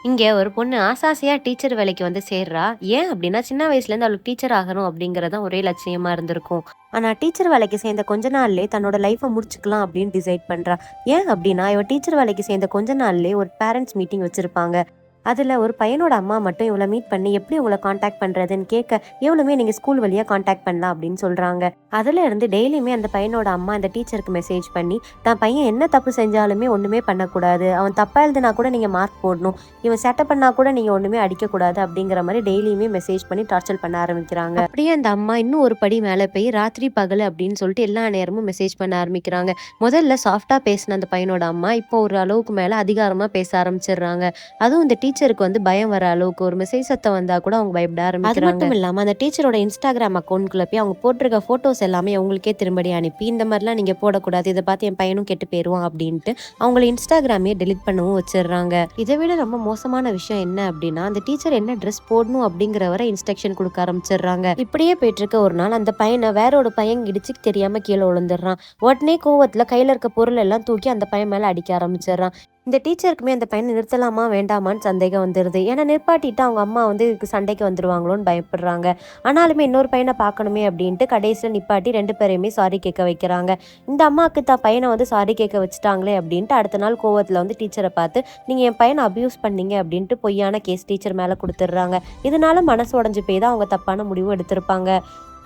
இங்க ஒரு பொண்ணு ஆசாசியா டீச்சர் வேலைக்கு வந்து சேர்றா. ஏன் அப்டின்னா, சின்ன வயசுலேருந்து அவளுக்கு டீச்சர் ஆகணும் அப்டிங்கிறது தான் ஒரே லட்சியமா இருந்திருக்கும். ஆனா டீச்சர் வேலைக்கு சேர்ந்த கொஞ்ச நாள்லயே தன்னோட லைஃப முடிச்சுக்கலாம் அப்டின்னு டிசைட் பண்றா. ஏன் அப்டின்னா, இவ டீச்சர் வேலைக்கு சேர்ந்த கொஞ்ச நாள்லயே ஒரு பேரண்ட்ஸ் மீட்டிங் வச்சிருப்பாங்க. அதுல ஒரு பையனோட அம்மா மட்டும் இவள மீட் பண்ணி எப்படி உங்கள கான்டாக்ட் பண்றதுன்னு கேட்க, இவளுமே நீங்க ஸ்கூல் வழியா கான்டாக்ட் பண்ணலாம் அப்படின்னு சொல்றாங்க. அதுல இருந்து டெய்லியுமே அந்த பையனோட அம்மா அந்த டீச்சருக்கு மெசேஜ் பண்ணி, தான் பையன் என்ன தப்பு செஞ்சாலுமே ஒண்ணுமே பண்ணக்கூடாது. அவன் தப்பா எழுதினா கூட நீங்க மார்க் போடணும். இவன் சேட்டை பண்ணா கூட நீங்க ஒண்ணுமே அடிக்கக்கூடாது அப்படிங்கிற மாதிரி டெய்லியுமே மெசேஜ் பண்ணி டார்ச்சர் பண்ண ஆரம்பிக்கிறாங்க. அப்படியே அந்த அம்மா இன்னும் ஒரு படி மேல போய் ராத்திரி பகல் அப்படின்னு சொல்லிட்டு எல்லா நேரமும் மெசேஜ் பண்ண ஆரம்பிக்கிறாங்க. முதல்ல சாஃப்ட்டா பேசின அந்த பையனோட அம்மா இப்போ ஒரு அளவுக்கு மேல அதிகாரமா பேச ஆரம்பிச்சிடுறாங்க. அதுவும் இந்த டீச்சருக்கு வந்து பயம் வர அளவுக்கு ஒரு மெசேஜ் சத்தம் வந்தா கூட அவங்க பயப்பட ஆரம்பிக்கிறாங்க. அது மட்டும் இல்லாம அந்த டீச்சரோட இன்ஸ்டாகிராம் அக்கௌண்ட்குள்ள போய் அவங்க போட்டிருக்க போட்டோஸ் எல்லாமே அவங்களுக்கே திரும்படி அனுப்பி, இந்த மாதிரிலாம் நீங்க போடக்கூடாது, இதை பார்த்து என் பையனும் கெட்டு போயிருவான் அப்படின்ட்டு அவங்கள இன்ஸ்டாகிராமே டெலிட் பண்ணவும் வச்சிடுறாங்க. இதை விட ரொம்ப மோசமான விஷயம் என்ன அப்படின்னா, அந்த டீச்சர் என்ன ட்ரெஸ் போடணும் அப்படிங்கிற வரை இன்ஸ்ட்ரக்ஷன் கொடுக்க ஆரம்பிச்சிடுறாங்க. இப்படியே போயிட்டு இருக்க ஒரு நாள் அந்த பையனை வேற ஒரு பையன் இடிச்சு தெரியாம கீழே விழுந்துடுறான். உடனே கோவத்துல கையில இருக்க பொருள் எல்லாம் தூக்கி அந்த பையன் மேல அடிக்க ஆரம்பிச்சிடுறான். இந்த டீச்சருக்குமே அந்த பையனை நிறுத்தலாமா வேண்டாமான்னு சந்தேகம் வந்துடுது. ஏன்னா நிற்பாட்டிட்டு அவங்க அம்மா வந்து இதுக்கு சண்டைக்கு வந்துருவாங்களோன்னு பயப்படுறாங்க. ஆனாலுமே இன்னொரு பையனை பார்க்கணுமே அப்படின்ட்டு கடைசியில் நிப்பாட்டி 2 பேரையுமே சாரி கேட்க வைக்கிறாங்க. இந்த அம்மாவுக்கு தான் பையனை வந்து சாரி கேட்க வச்சுட்டாங்களே அப்படின்ட்டு அடுத்த நாள் கோவத்தில் வந்து டீச்சரை பார்த்து, நீங்கள் என் பையனை அபியூஸ் பண்ணீங்க அப்படின்ட்டு பொய்யான கேஸ் டீச்சர் மேலே கொடுத்துட்றாங்க. இதனால மனசு உடஞ்சி போய் தான் அவங்க தப்பான முடிவு எடுத்திருப்பாங்க.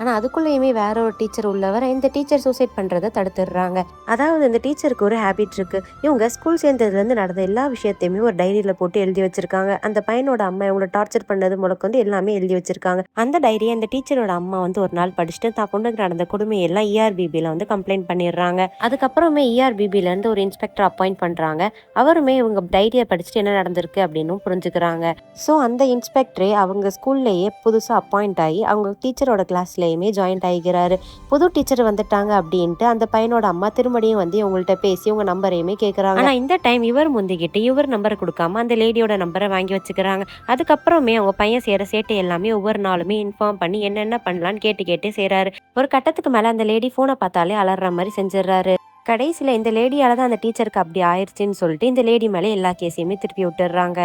ஆனா அதுக்குள்ளேயுமே வேற ஒரு டீச்சர் உள்ளவரை இந்த டீச்சர் சூசைட் பண்றதை தடுத்துடுறாங்க. அதாவது இந்த டீச்சருக்கு ஒரு ஹேபிட் இருக்கு. இவங்க ஸ்கூல் சேர்ந்ததுலேருந்து நடந்த எல்லா விஷயத்தையுமே ஒரு டைரியில போட்டு எழுதி வச்சிருக்காங்க. அந்த பையனோட அம்மா இவங்களை டார்ச்சர் பண்ணது முதற்கொண்டு எல்லாமே எழுதி வச்சிருக்காங்க. அந்த டைரியை அந்த டீச்சரோட அம்மா வந்து ஒரு நாள் படிச்சுட்டு தான் பொண்ணுக்கு நடந்த கொடுமையெல்லாம் இஆர்பிபியில் வந்து கம்ப்ளைண்ட் பண்ணிடுறாங்க. அதுக்கப்புறமே இஆர்பிபில இருந்து ஒரு இன்ஸ்பெக்டர் அப்பாயிண்ட் பண்றாங்க. அவருமே இவங்க டைரியை படிச்சுட்டு என்ன நடந்திருக்கு அப்படின்னு புரிஞ்சுக்கிறாங்க. ஸோ அந்த இன்ஸ்பெக்டரே அவங்க ஸ்கூல்லேயே புதுசாக அப்பாயிண்ட் ஆகி அவங்க டீச்சரோட கிளாஸ்லேயுமே ஜாயின்ட் ஆகிக்கிறாரு. புது டீச்சர் வந்துட்டாங்க அப்படின்ட்டு அந்த பையனோட அம்மா திரும்படியும் வந்து இவங்கள்ட்ட பேசி உங்க நம்பரையுமே கேட்குறாங்க. ஆனால் இந்த டைம் இவர் முந்திக்கிட்டு இவர் நம்பரை கொடுக்காம அந்த லேடியோட நம்பரை வாங்கி வச்சுக்கிறாங்க. அதுக்கப்புறமே அவங்க பையன் செய்கிற சேட்டை எல்லாமே ஒவ்வொரு நாளுமே இன்ஃபார்ம் பண்ணி என்னென்ன பண்ணலான்னு கேட்டு செய்கிறாரு. ஒரு கட்டத்துக்கு மேலே அந்த லேடி ஃபோனை பார்த்தாலே அலற மாதிரி செஞ்சிடறாரு. கடைசியில் இந்த லேடியால தான் அந்த டீச்சருக்கு அப்படி ஆயிடுச்சுன்னு சொல்லிட்டு இந்த லேடி மேலே எல்லா கேஸையுமே திருப்பி விட்டுடுறாங்க.